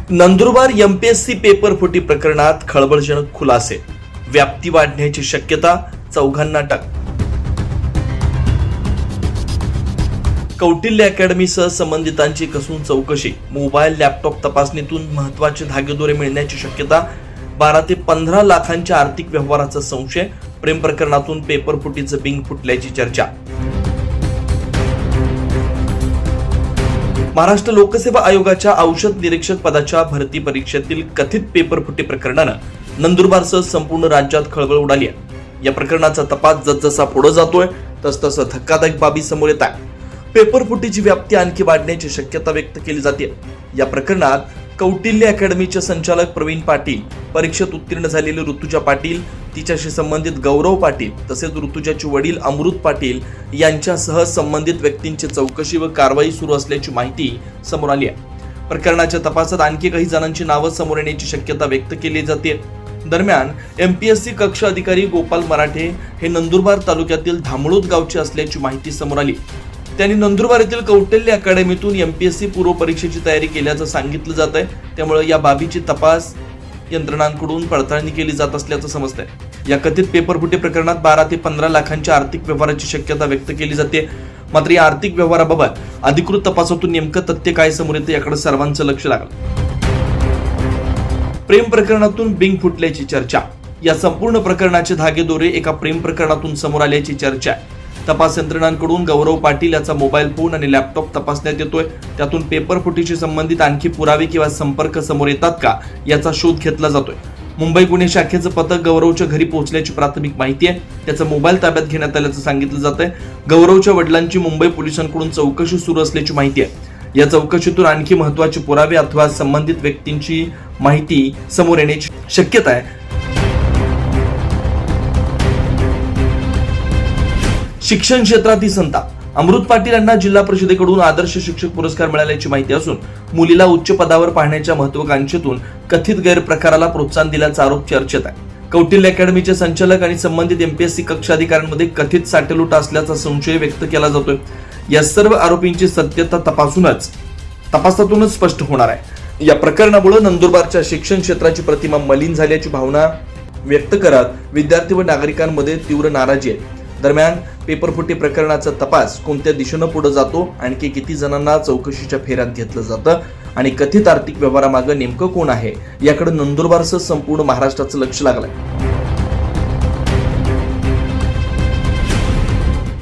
Nandurbar MPSC paper फुटी प्रकरणात खळबळजनक खुलासे, व्याप्ती वाढण्याची शक्यता, चौघांना अटक. कौटिल्य अकॅडमीसह संबंधितांची कसून चौकशी, मोबाईल लॅपटॉप तपासणीतून महत्त्वाचे धागेदोरे मिळण्याची शक्यता, 12 ते 15 लाखांच्या आर्थिक व्यवहाराचा संशय, प्रेम प्रकरणातून पेपर फुटीचं बिंग फुटल्याची चर्चा. महाराष्ट्र लोकसेवा आयोगाच्या औषध निरीक्षक पदाच्या भरती परीक्षेतील कथित पेपर फुटी प्रकरणानं नंदुरबारसह संपूर्ण राज्यात खळबळ उडाली आहे. या प्रकरणाचा तपास जसजसा पुढे जातोय तसतसं धक्कादायक बाबी समोर येत आहे. पेपर फुटीची व्याप्ती आणखी वाढण्याची शक्यता व्यक्त केली जाते. या प्रकरणात कौटिल्य अकॅडमीचे संचालक प्रवीण पाटील, परीक्षेत उत्तीर्ण झालेले ऋतुजा पाटील, तिच्याशी संबंधित गौरव पाटील तसेच ऋतुजाचे वडील अमृत पाटील यांच्यासह संबंधित व्यक्तींची चौकशी व कारवाई सुरू असल्याची माहिती समोर आली आहे. प्रकरणाच्या तपासात आणखी काही जणांची नावं समोर येण्याची शक्यता व्यक्त केली जाते. दरम्यान एमपीएससी कक्ष अधिकारी गोपाल मराठे हे नंदुरबार तालुक्यातील धामळोद गावचे असल्याची माहिती समोर आली. त्यांनी नंदुरबार येथील कौटिल्य अकॅडमीतून एमपीएससी पूर्व परीक्षेची तयारी केल्याचं सांगितलं जात आहे. त्यामुळे या बाबीची तपास यंत्रणांकडून पडताळणी केली जात असल्याचं समजतंय. या कथित पेपरफुटी प्रकरणात 12 ते 15 लाखांच्या आर्थिक व्यवहाराची शक्यता व्यक्त केली जाते. मात्र या आर्थिक व्यवहाराबाबत अधिकृत तपासातून नेमकं तथ्य काय समोर येतं याकडे सर्वांचं लक्ष लागलं. प्रेम प्रकरणातून बिंग फुटल्याची चर्चा. या संपूर्ण प्रकरणाचे धागेदोरे एका प्रेम प्रकरणातून समोर आल्याची चर्चा आहे. तपास यंत्रणांकडून गौरव पाटील याचा मोबाईल फोन आणि लॅपटॉप तपासण्यात येतोय. त्यातून पेपर फुटीशी संबंधित आणखी पुरावे किंवा संपर्क समोर येतात का याचा शोध घेतला जातोय. मुंबई गुन्हे शाखेचं पथक गौरवच्या घरी पोहोचल्याची प्राथमिक माहिती आहे. त्याचा मोबाईल ताब्यात घेण्यात आल्याचं सांगितलं जात आहे. गौरवच्या वडिलांची मुंबई पोलिसांकडून चौकशी सुरू असल्याची माहिती आहे. या चौकशीतून आणखी महत्त्वाचे पुरावे अथवा संबंधित व्यक्तींची माहिती समोर येण्याची शक्यता आहे. शिक्षण क्षेत्रातील संताप. अमृत पाटील यांना जिल्हा परिषदेकडून आदर्श शिक्षक पुरस्कार मिळाल्याची माहिती असून मुलीला उच्च पदावर पाहण्याच्या महत्त्वाकांक्षेतून कथित गैरप्रकाराला प्रोत्साहन दिल्याचा आरोप चर्चेत आहे. कौटिल्य अकॅडमीचे संचालक आणि संबंधित एमपीएससी कक्ष अधिकाऱ्यांमध्ये कथित साटेलूट असल्याचा संशय व्यक्त केला जातोय. या सर्व आरोपींची सत्यता तपासातूनच स्पष्ट होणार आहे. या प्रकरणामुळे नंदुरबारच्या शिक्षण क्षेत्राची प्रतिमा मलिन झाल्याची भावना व्यक्त करत विद्यार्थी व नागरिकांमध्ये तीव्र नाराजी आहे. दरम्यान पेपरफुटी प्रकरणाचा तपास कोणत्या दिशेनं पुढे जातो, आणखी किती जणांना चौकशीच्या फेऱ्यात घेतलं जातं आणि कथित आर्थिक व्यवहारामागे नेमकं कोण आहे याकडे नंदुरबारसह संपूर्ण महाराष्ट्राचं लक्ष लागलंय.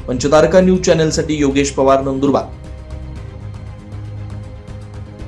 पंचतारका न्यूज चॅनलसाठी योगेश पवार, नंदुरबार.